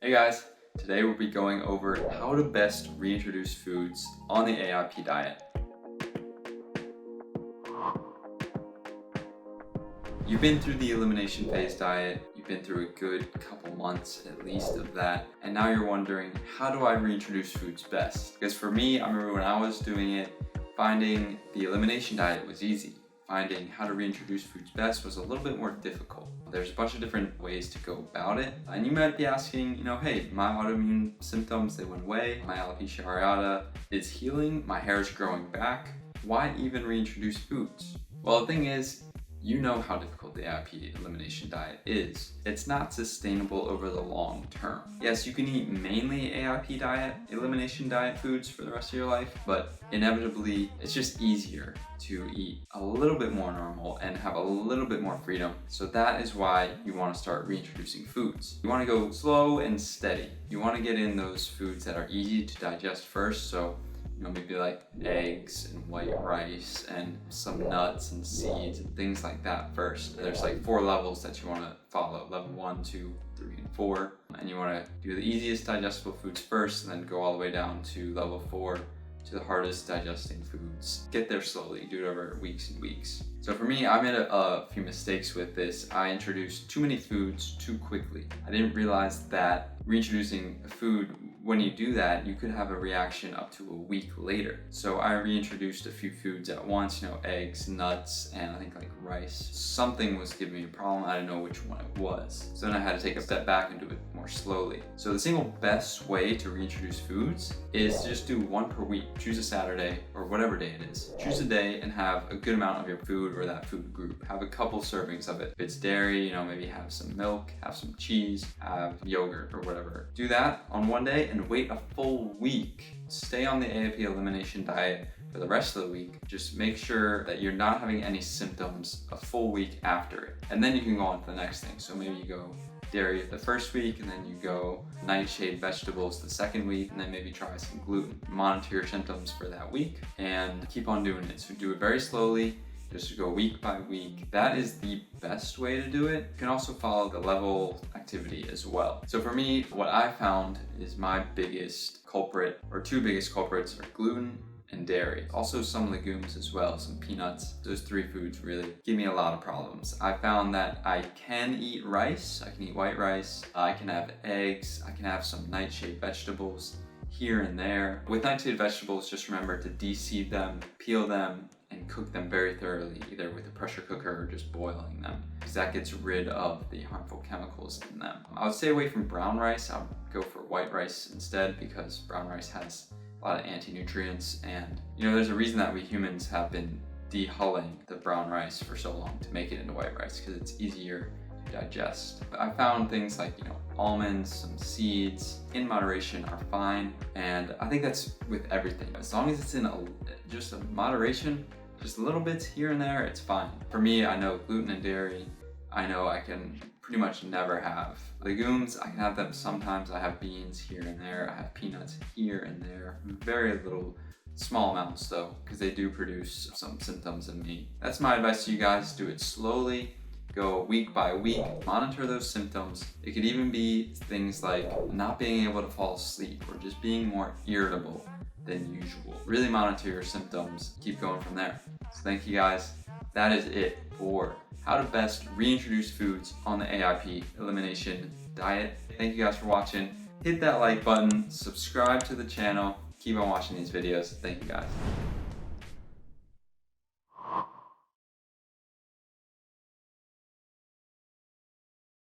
Hey guys, today we'll be going over how to best reintroduce foods on the AIP diet. You've been through the elimination phase diet, you've been through a good couple months at least of that, and now you're wondering, how do I reintroduce foods best? Because for me, I remember when I was doing it, finding the elimination diet was easy. Finding how to reintroduce foods best was a little bit more difficult. There's a bunch of different ways to go about it. And you might be asking, hey, my autoimmune symptoms, they went away. My alopecia areata is healing. My hair is growing back. Why even reintroduce foods? Well, the thing is, you know how difficult the AIP elimination diet is. It's not sustainable over the long term. Yes, you can eat mainly AIP diet, elimination diet foods for the rest of your life, but inevitably it's just easier to eat a little bit more normal and have a little bit more freedom. So that is why you want to start reintroducing foods. You want to go slow and steady. You want to get in those foods that are easy to digest first. So maybe like eggs and white rice and some nuts and seeds and things like that first. There's like 4 levels that you want to follow: level 1, 2, 3, and 4. And you want to do the easiest digestible foods first and then go all the way down to level 4 to the hardest digesting foods. Get there slowly, do it over weeks and weeks. So for me, I made a few mistakes with this. I introduced too many foods too quickly. I didn't realize that reintroducing a food, when you do that, you could have a reaction up to a week later. So I reintroduced a few foods at once, eggs, nuts, and I think like rice. Something was giving me a problem. I didn't know which one it was. So then I had to take a step back and do it more slowly. So the single best way to reintroduce foods is to just do 1 per week. Choose a Saturday or whatever day it is. Choose a day and have a good amount of your food or that food group. Have a couple servings of it. If it's dairy, maybe have some milk, have some cheese, have yogurt or whatever. Do that on one day and wait a full week. Stay on the AIP elimination diet for the rest of the week. Just make sure that you're not having any symptoms a full week after it. And then you can go on to the next thing. So maybe you go dairy the first week, and then you go nightshade vegetables the second week, and then maybe try some gluten. Monitor your symptoms for that week and keep on doing it. So do it very slowly. Just go week by week. That is the best way to do it. You can also follow the level activity as well. So for me, what I found is my biggest culprit, or 2 biggest culprits, are gluten and dairy. Also some legumes as well, some peanuts. Those 3 foods really give me a lot of problems. I found that I can eat rice, I can eat white rice, I can have eggs, I can have some nightshade vegetables here and there. With nightshade vegetables, just remember to de-seed them, peel them, and cook them very thoroughly, either with a pressure cooker or just boiling them, because that gets rid of the harmful chemicals in them. I would stay away from brown rice. I would go for white rice instead, because brown rice has a lot of anti-nutrients, and there's a reason that we humans have been de-hulling the brown rice for so long to make it into white rice, because it's easier to digest. But I found things like almonds, some seeds in moderation are fine, and I think that's with everything. As long as it's in just a moderation, just little bits here and there, it's fine. For me, I know gluten and dairy, I know I can pretty much never have. Legumes, I can have them sometimes. I have beans here and there, I have peanuts here and there. Very little, small amounts though, because they do produce some symptoms in me. That's my advice to you guys. Do it slowly. Go week by week, monitor those symptoms. It could even be things like not being able to fall asleep or just being more irritable than usual. Really monitor your symptoms, keep going from there. So thank you guys. That is it for how to best reintroduce foods on the AIP elimination diet. Thank you guys for watching. Hit that like button, subscribe to the channel, keep on watching these videos. Thank you guys.